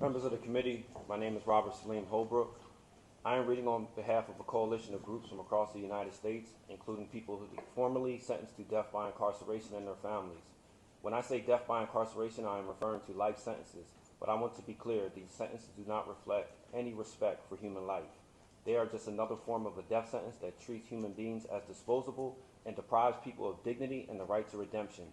Members of the committee, my name is Robert Saleem Holbrook. I am reading on behalf of a coalition of groups from across the United States, including people who were formerly sentenced to death by incarceration and their families. When I say death by incarceration, I am referring to life sentences, but I want to be clear, these sentences do not reflect any respect for human life. They are just another form of a death sentence that treats human beings as disposable and deprives people of dignity and the right to redemption.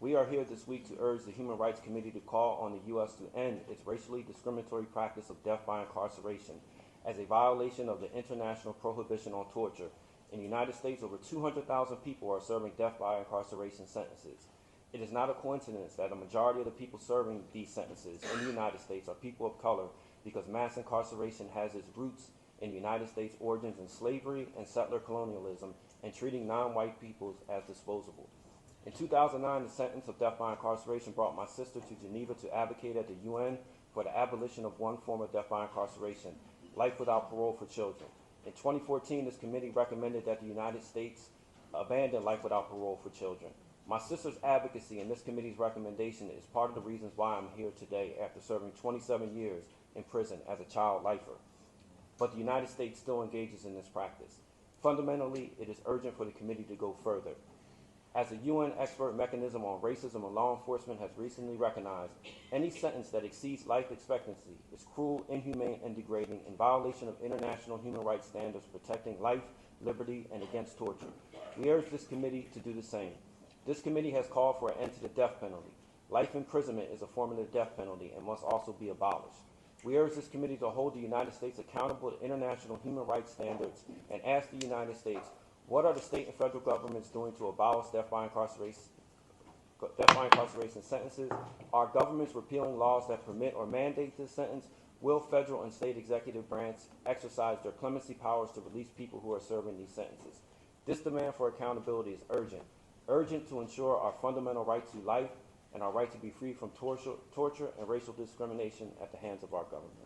We are here this week to urge the Human Rights Committee to call on the U.S. to end its racially discriminatory practice of death by incarceration as a violation of the international prohibition on torture. In the United States, over 200,000 people are serving death by incarceration sentences. It is not a coincidence that a majority of the people serving these sentences in the United States are people of color, because mass incarceration has its roots in the United States' origins in slavery and settler colonialism and treating non-white peoples as disposable. In 2009, the sentence of death by incarceration brought my sister to Geneva to advocate at the UN for the abolition of one form of death by incarceration, life without parole for children. In 2014, this committee recommended that the United States abandon life without parole for children. My sister's advocacy and this committee's recommendation is part of the reasons why I'm here today after serving 27 years in prison as a child lifer. But the United States still engages in this practice. Fundamentally, it is urgent for the committee to go further. As the UN expert mechanism on racism and law enforcement has recently recognized, any sentence that exceeds life expectancy is cruel, inhumane, and degrading in violation of international human rights standards protecting life, liberty, and against torture. We urge this committee to do the same. This committee has called for an end to the death penalty. Life imprisonment is a form of the death penalty and must also be abolished. We urge this committee to hold the United States accountable to international human rights standards and ask the United States, what are the state and federal governments doing to abolish death by incarceration sentences? Are governments repealing laws that permit or mandate this sentence? Will federal and state executive branches exercise their clemency powers to release people who are serving these sentences? This demand for accountability is urgent to ensure our fundamental right to life and our right to be free from torture and racial discrimination at the hands of our government.